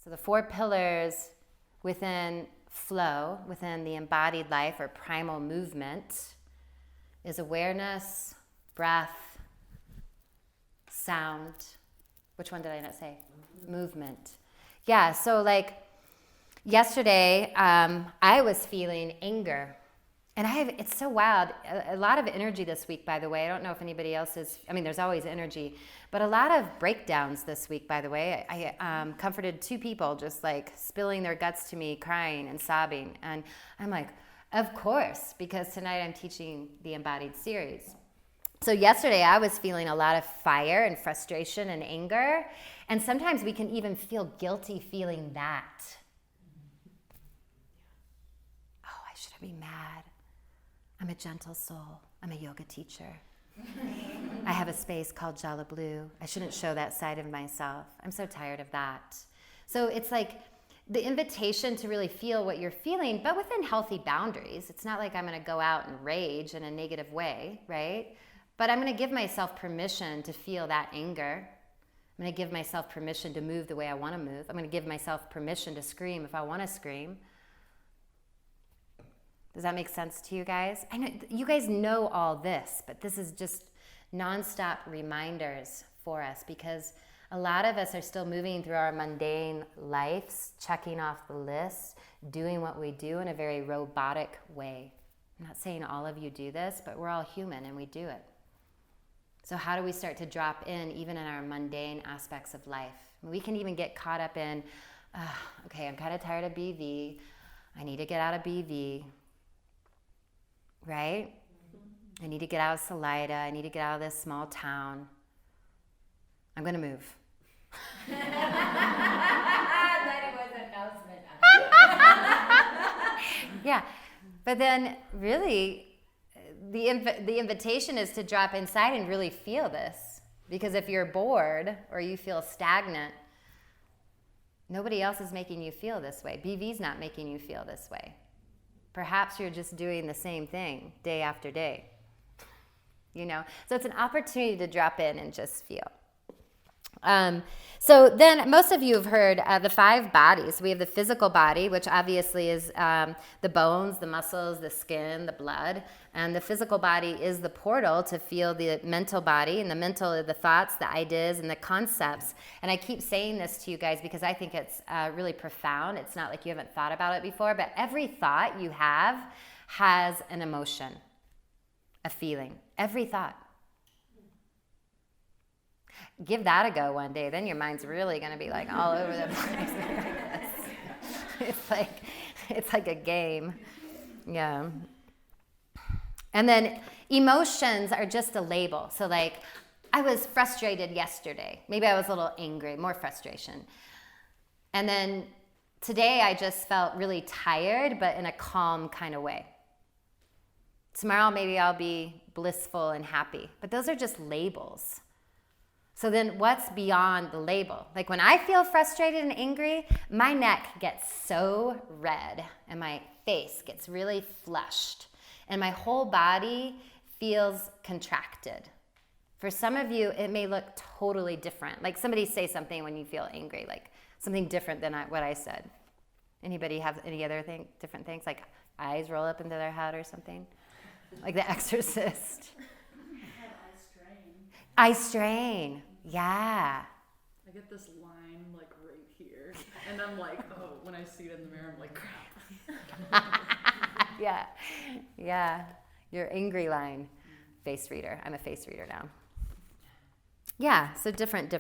So the 4 pillars within flow, within the embodied life or primal movement, is awareness, breath, sound. Which one did I not say? Movement. Yeah, so like yesterday, I was feeling anger. And it's so wild. A lot of energy this week, by the way. I don't know if anybody else is, there's always energy, but a lot of breakdowns this week, by the way. I comforted 2 people just like spilling their guts to me, crying and sobbing. And I'm like, of course, because tonight I'm teaching the Embodied series. So yesterday I was feeling a lot of fire and frustration and anger. And sometimes we can even feel guilty feeling that. Oh, I shouldn't be mad. I'm a gentle soul. I'm a yoga teacher. I have a space called Jala Blue. I shouldn't show that side of myself. I'm so tired of that. So it's like the invitation to really feel what you're feeling, but within healthy boundaries. It's not like I'm going to go out and rage in a negative way, right? But I'm going to give myself permission to feel that anger. I'm going to give myself permission to move the way I want to move. I'm going to give myself permission to scream if I want to scream. Does that make sense to you guys? I know you guys know all this, but this is just nonstop reminders for us because a lot of us are still moving through our mundane lives, checking off the list, doing what we do in a very robotic way. I'm not saying all of you do this, but we're all human and we do it. So how do we start to drop in even in our mundane aspects of life? We can even get caught up in, okay, I'm kind of tired of BV. I need to get out of BV. Right? I need to get out of Salida. I need to get out of this small town. I'm going to move. That was an announcement. Yeah. But then really, the invitation is to drop inside and really feel this. Because if you're bored or you feel stagnant, nobody else is making you feel this way. BV's not making you feel this way. Perhaps you're just doing the same thing day after day, So it's an opportunity to drop in and just feel. So then most of you have heard the 5 bodies. We have the physical body, which obviously is the bones, the muscles, the skin, the blood. And the physical body is the portal to feel the mental body, and the mental are the thoughts, the ideas, and the concepts. And I keep saying this to you guys because I think it's really profound. It's not like you haven't thought about it before, but every thought you have has an emotion, a feeling. Every thought. Give that a go one day, then your mind's really going to be like all over the place. It's like a game. Yeah. And then emotions are just a label. So like, I was frustrated yesterday. Maybe I was a little angry, more frustration. And then today I just felt really tired, but in a calm kind of way. Tomorrow maybe I'll be blissful and happy. But those are just labels. So then what's beyond the label? Like when I feel frustrated and angry, my neck gets so red and my face gets really flushed and my whole body feels contracted. For some of you, it may look totally different. Like somebody say something when you feel angry, like something different than what I said. Anybody have any other different things? Like eyes roll up into their head or something? Like The Exorcist. Eye strain. Yeah. I get this line like right here, and I'm like, oh, when I see it in the mirror, I'm like, crap. Yeah. Your angry line. Face reader. I'm a face reader now. Yeah, so different.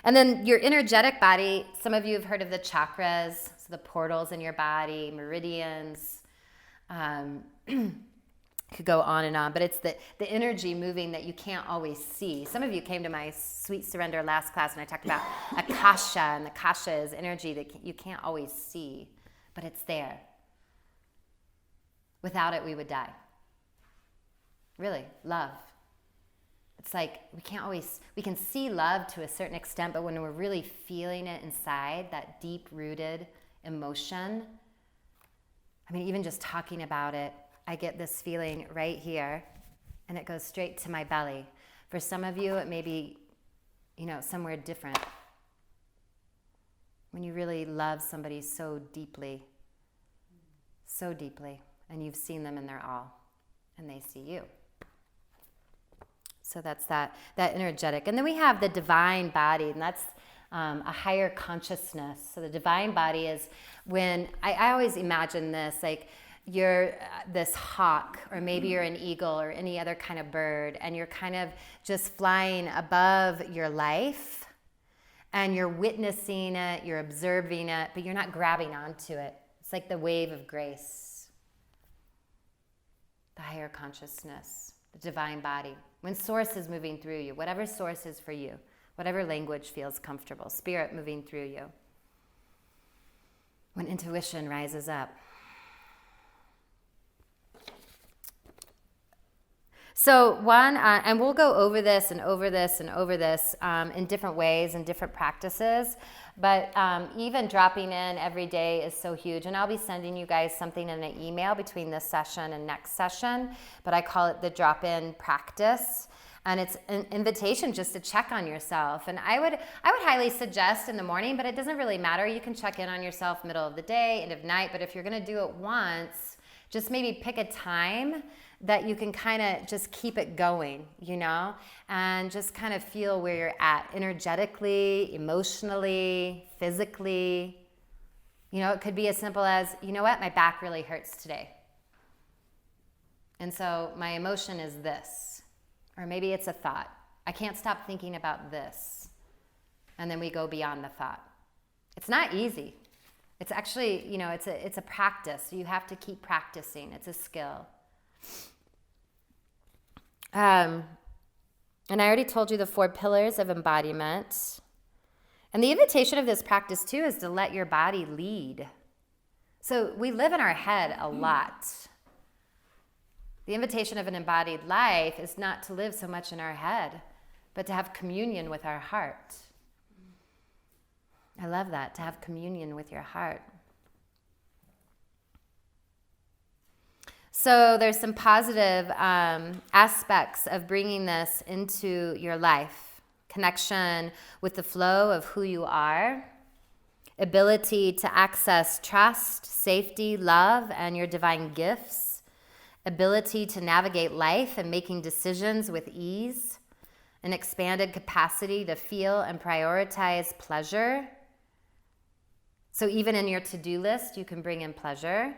And then your energetic body, some of you have heard of the chakras, so the portals in your body, meridians. Could go on and on, but it's the energy moving that you can't always see. Some of you came to my Sweet Surrender last class and I talked about Akasha, and Akasha is energy that you can't always see, but it's there. Without it, we would die. Really, love. It's like we can see love to a certain extent, but when we're really feeling it inside, that deep-rooted emotion, even just talking about it, I get this feeling right here, and it goes straight to my belly. For some of you, it may be, somewhere different. when you really love somebody so deeply, and you've seen them in their all, and they see you. So that's that energetic. And then we have the divine body, and that's a higher consciousness. So the divine body is when, I always imagine this, like you're this hawk, or maybe you're an eagle or any other kind of bird, and you're kind of just flying above your life, and you're witnessing it, you're observing it, but you're not grabbing onto it. It's like the wave of grace, the higher consciousness, the divine body. When source is moving through you, whatever source is for you, whatever language feels comfortable, spirit moving through you. When intuition rises up. So one, and we'll go over this and over this and over this in different ways and different practices, but even dropping in every day is so huge. And I'll be sending you guys something in an email between this session and next session, but I call it the drop-in practice. And it's an invitation just to check on yourself. And I would highly suggest in the morning, but it doesn't really matter. You can check in on yourself middle of the day, end of night, but if you're gonna do it once, just maybe pick a time that you can kind of just keep it going, you know, and just kind of feel where you're at energetically, emotionally, physically. You know, it could be as simple as, you know what, my back really hurts today. And so my emotion is this. Or maybe it's a thought. I can't stop thinking about this. And then we go beyond the thought. It's not easy. It's actually, you know, it's a practice. You have to keep practicing. It's a skill. And I already told you the 4 pillars of embodiment. And the invitation of this practice, too, is to let your body lead. So we live in our head a lot. The invitation of an embodied life is not to live so much in our head, but to have communion with our heart. I love that, to have communion with your heart. So there's some positive aspects of bringing this into your life. Connection with the flow of who you are. Ability to access trust, safety, love, and your divine gifts. Ability to navigate life and making decisions with ease. An expanded capacity to feel and prioritize pleasure. So even in your to-do list, you can bring in pleasure.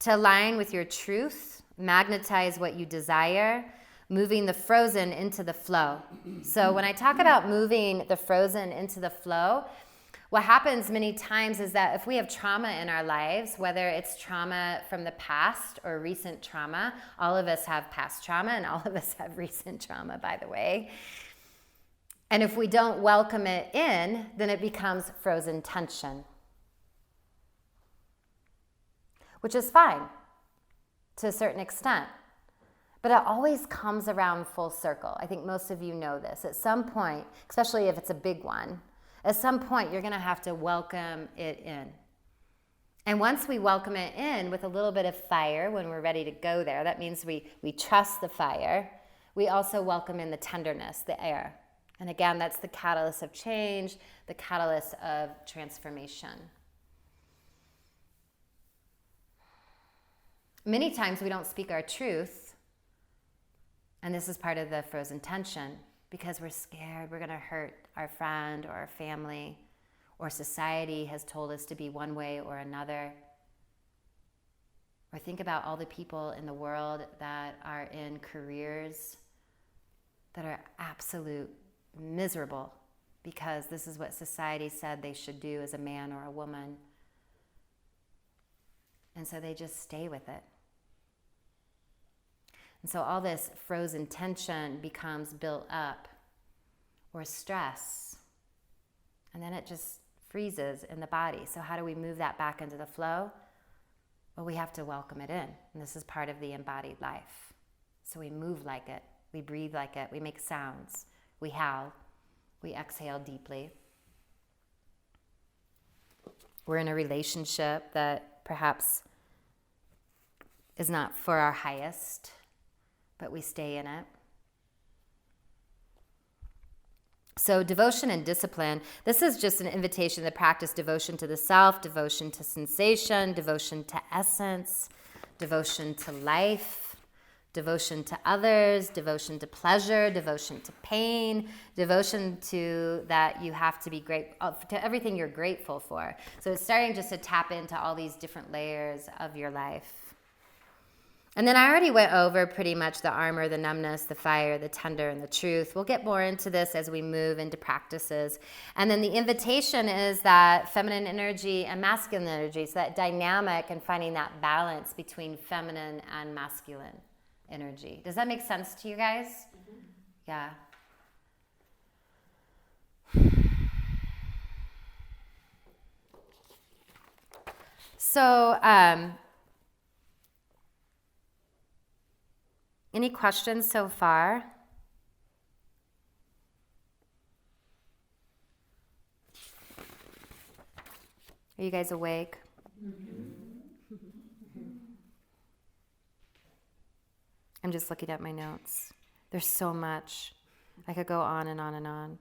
To align with your truth, magnetize what you desire, moving the frozen into the flow. So when I talk about moving the frozen into the flow, what happens many times is that if we have trauma in our lives, whether it's trauma from the past or recent trauma, all of us have past trauma and all of us have recent trauma, by the way. And if we don't welcome it in, then it becomes frozen tension. Which is fine to a certain extent. But it always comes around full circle. I think most of you know this. At some point, especially if it's a big one, at some point you're going to have to welcome it in. And once we welcome it in with a little bit of fire when we're ready to go there, that means we trust the fire. We also welcome in the tenderness, the air. And again, that's the catalyst of change, the catalyst of transformation. Many times we don't speak our truth, and this is part of the frozen tension, because we're scared we're going to hurt our friend or our family, or society has told us to be one way or another. Or think about all the people in the world that are in careers that are absolute miserable because this is what society said they should do as a man or a woman. And so they just stay with it. And so all this frozen tension becomes built up, or stress, and then it just freezes in the body. So how do we move that back into the flow? Well, we have to welcome it in, and this is part of the embodied life. So we move like it, we breathe like it, we make sounds, we howl, we exhale deeply. We're in a relationship that perhaps is not for our highest, but we stay in it. So devotion and discipline, this is just an invitation to practice devotion to the self, devotion to sensation, devotion to essence, devotion to life, devotion to others, devotion to pleasure, devotion to pain, devotion to that you have to be grateful to everything you're grateful for. So it's starting just to tap into all these different layers of your life. And then I already went over pretty much the armor, the numbness, the fire, the tender, and the truth. We'll get more into this as we move into practices. And then the invitation is that feminine energy and masculine energy, so that dynamic and finding that balance between feminine and masculine energy. Does that make sense to you guys? Mm-hmm. Yeah. So, any questions so far? Are you guys awake? Mm-hmm. I'm just looking at my notes. There's so much. I could go on and on and on.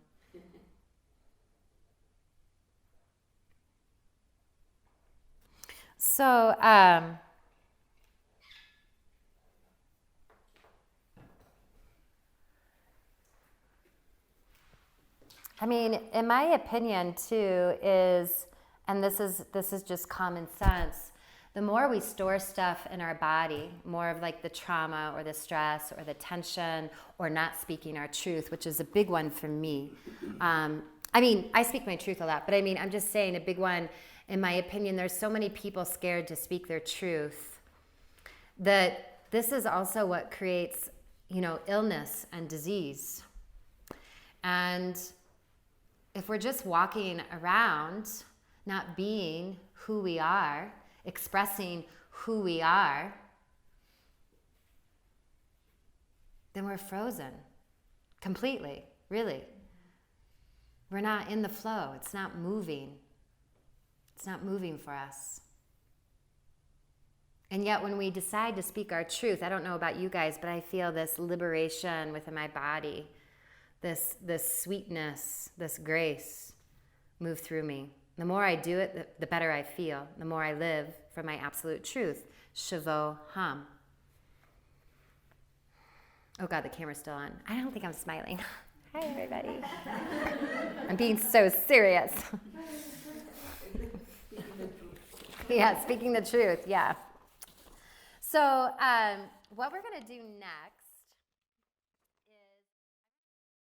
So, I mean, in my opinion, too, is, and this is just common sense, the more we store stuff in our body, more of like the trauma or the stress or the tension or not speaking our truth, which is a big one for me. I mean, I speak my truth a lot, but I mean, I'm just saying a big one, in my opinion, there's so many people scared to speak their truth that this is also what creates, illness and disease. And if we're just walking around, not being who we are, expressing who we are, then we're frozen completely, really. We're not in the flow. It's not moving. It's not moving for us. And yet when we decide to speak our truth, I don't know about you guys, but I feel this liberation within my body, this sweetness, this grace move through me. The more I do it, the better I feel. The more I live for my absolute truth. Shavo Ham. Oh God, the camera's still on. I don't think I'm smiling. Hi, everybody. I'm being so serious. Yeah, speaking the truth, yeah. So what we're going to do next